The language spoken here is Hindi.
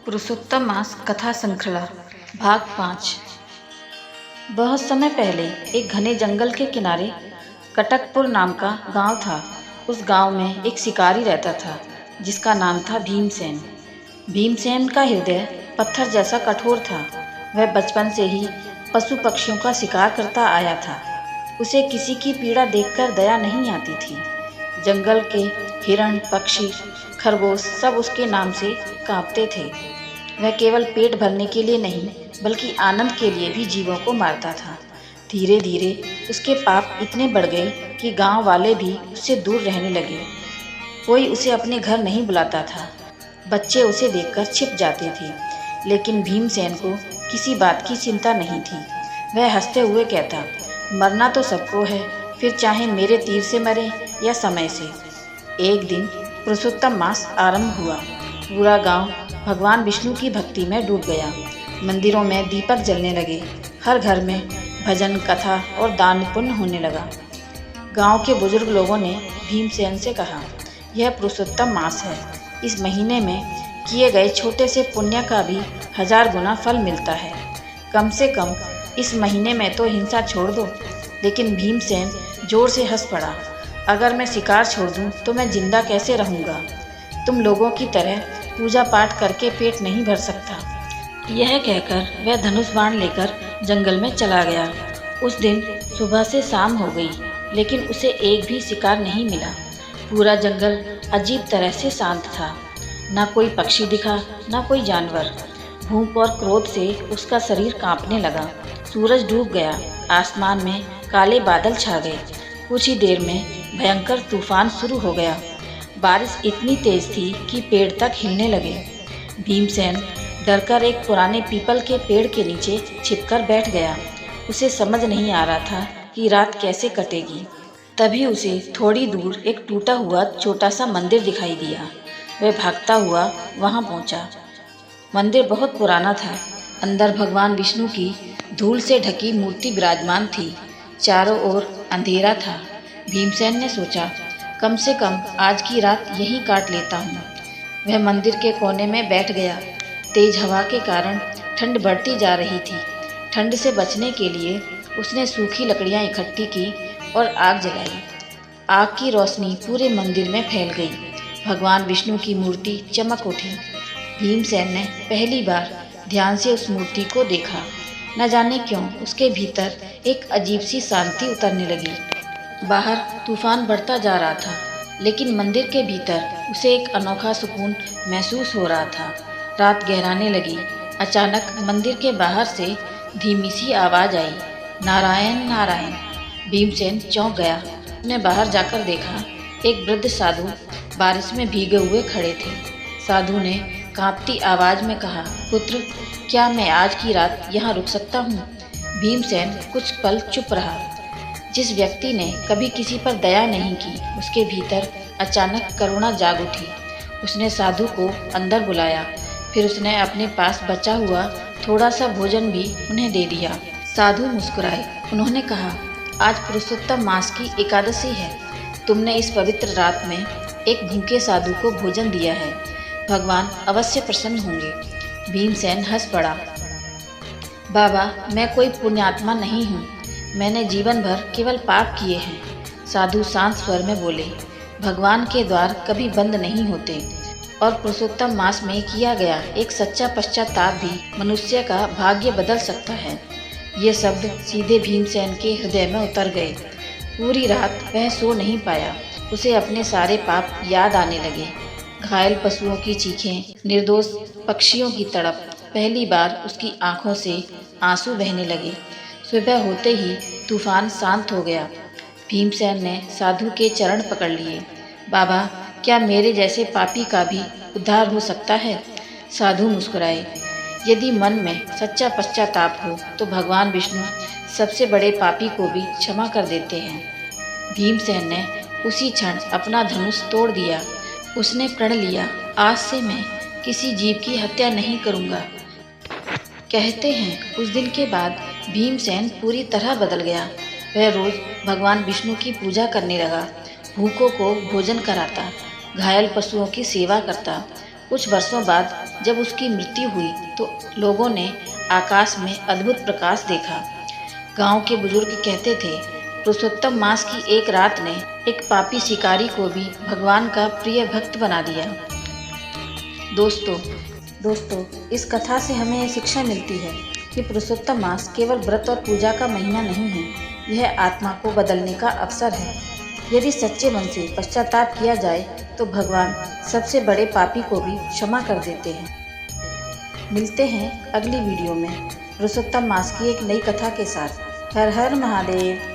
पुरुषोत्तम मास कथा श्रृंखला भाग 5। बहुत समय पहले एक घने जंगल के किनारे कटकपुर नाम का गांव था। उस गांव में एक शिकारी रहता था जिसका नाम था भीमसेन। भीमसेन का हृदय पत्थर जैसा कठोर था। वह बचपन से ही पशु पक्षियों का शिकार करता आया था। उसे किसी की पीड़ा देखकर दया नहीं आती थी। जंगल के हिरण, पक्षी, खरगोश सब उसके नाम से कांपते थे। वह केवल पेट भरने के लिए नहीं बल्कि आनंद के लिए भी जीवों को मारता था। धीरे धीरे उसके पाप इतने बढ़ गए कि गांव वाले भी उससे दूर रहने लगे। कोई उसे अपने घर नहीं बुलाता था। बच्चे उसे देखकर छिप जाते थे, लेकिन भीमसेन को किसी बात की चिंता नहीं थी। वह हंसते हुए कहता, मरना तो सबको है, फिर चाहे मेरे तीर से मरे या समय से। एक दिन पुरुषोत्तम मास आरंभ हुआ। पूरा गांव भगवान विष्णु की भक्ति में डूब गया। मंदिरों में दीपक जलने लगे। हर घर में भजन, कथा और दान पुण्य होने लगा। गांव के बुजुर्ग लोगों ने भीमसेन से कहा, यह पुरुषोत्तम मास है। इस महीने में किए गए छोटे से पुण्य का भी 1000 गुना फल मिलता है। कम से कम इस महीने में तो हिंसा छोड़ दो। लेकिन भीमसेन जोर से हंस पड़ा, अगर मैं शिकार छोड़ दूं तो मैं जिंदा कैसे रहूंगा? तुम लोगों की तरह पूजा पाठ करके पेट नहीं भर सकता। यह कहकर वह धनुष बाण लेकर जंगल में चला गया। उस दिन सुबह से शाम हो गई, लेकिन उसे एक भी शिकार नहीं मिला। पूरा जंगल अजीब तरह से शांत था। ना कोई पक्षी दिखा, ना कोई जानवर। भूख और क्रोध से उसका शरीर कांपने लगा। सूरज डूब गया। आसमान में काले बादल छा गए। कुछ ही देर में भयंकर तूफान शुरू हो गया। बारिश इतनी तेज थी कि पेड़ तक हिलने लगे। भीमसेन डरकर एक पुराने पीपल के पेड़ के नीचे छिपकर बैठ गया। उसे समझ नहीं आ रहा था कि रात कैसे कटेगी। तभी उसे थोड़ी दूर एक टूटा हुआ छोटा सा मंदिर दिखाई दिया। वह भागता हुआ वहां पहुंचा। मंदिर बहुत पुराना था। अंदर भगवान विष्णु की धूल से ढकी मूर्ति विराजमान थी। चारों ओर अंधेरा था। भीमसेन ने सोचा, कम से कम आज की रात यहीं काट लेता हूँ। वह मंदिर के कोने में बैठ गया। तेज हवा के कारण ठंड बढ़ती जा रही थी। ठंड से बचने के लिए उसने सूखी लकड़ियाँ इकट्ठी की और आग जलाई। आग की रोशनी पूरे मंदिर में फैल गई। भगवान विष्णु की मूर्ति चमक उठी। भीमसेन ने पहली बार ध्यान से उस मूर्ति को देखा। न जाने क्यों उसके भीतर एक अजीब सी शांति उतरने लगी। बाहर तूफान बढ़ता जा रहा था, लेकिन मंदिर के भीतर उसे एक अनोखा सुकून महसूस हो रहा था। रात गहराने लगी। अचानक मंदिर के बाहर से धीमी सी आवाज़ आई, नारायण नारायण। भीमसेन चौंक गया। उसने बाहर जाकर देखा, एक वृद्ध साधु बारिश में भीगे हुए खड़े थे। साधु ने कांपती आवाज़ में कहा, पुत्र, क्या मैं आज की रात यहाँ रुक सकता हूँ? भीमसेन कुछ पल चुप रहा। जिस व्यक्ति ने कभी किसी पर दया नहीं की, उसके भीतर अचानक करुणा जाग उठी। उसने साधु को अंदर बुलाया। फिर उसने अपने पास बचा हुआ थोड़ा सा भोजन भी उन्हें दे दिया। साधु मुस्कुराए। उन्होंने कहा, आज पुरुषोत्तम मास की एकादशी है। तुमने इस पवित्र रात में एक भूखे साधु को भोजन दिया है। भगवान अवश्य प्रसन्न होंगे। भीमसेन हंस पड़ा। बाबा, मैं कोई पुण्यात्मा नहीं हूँ। मैंने जीवन भर केवल पाप किए हैं। साधु शांत स्वर में बोले, भगवान के द्वार कभी बंद नहीं होते और पुरुषोत्तम मास में किया गया एक सच्चा पश्चाताप भी मनुष्य का भाग्य बदल सकता है। ये शब्द सीधे भीमसेन के हृदय में उतर गए। पूरी रात वह सो नहीं पाया। उसे अपने सारे पाप याद आने लगे। घायल पशुओं की चीखें, निर्दोष पक्षियों की तड़प। पहली बार उसकी आंखों से आंसू बहने लगे। सुबह होते ही तूफान शांत हो गया। भीमसेन ने साधु के चरण पकड़ लिए। बाबा, क्या मेरे जैसे पापी का भी उद्धार हो सकता है? साधु मुस्कुराए। यदि मन में सच्चा पश्चाताप हो तो भगवान विष्णु सबसे बड़े पापी को भी क्षमा कर देते हैं। भीमसेन ने उसी क्षण अपना धनुष तोड़ दिया। उसने प्रण लिया, आज से मैं किसी जीव की हत्या नहीं करूँगा। कहते हैं उस दिन के बाद भीमसेन पूरी तरह बदल गया। वह रोज भगवान विष्णु की पूजा करने लगा। भूखों को भोजन कराता, घायल पशुओं की सेवा करता, कुछ वर्षों बाद जब उसकी मृत्यु हुई तो लोगों ने आकाश में अद्भुत प्रकाश देखा। गांव के बुजुर्ग कहते थे, पुरुषोत्तम मास की एक रात ने एक पापी शिकारी को भी भगवान का प्रिय भक्त बना दिया। दोस्तों, इस कथा से हमें ये शिक्षा मिलती है कि पुरुषोत्तम मास केवल व्रत और पूजा का महीना नहीं है, यह आत्मा को बदलने का अवसर है। यदि सच्चे मन से पश्चाताप किया जाए तो भगवान सबसे बड़े पापी को भी क्षमा कर देते हैं। मिलते हैं अगली वीडियो में पुरुषोत्तम मास की एक नई कथा के साथ। हर हर महादेव।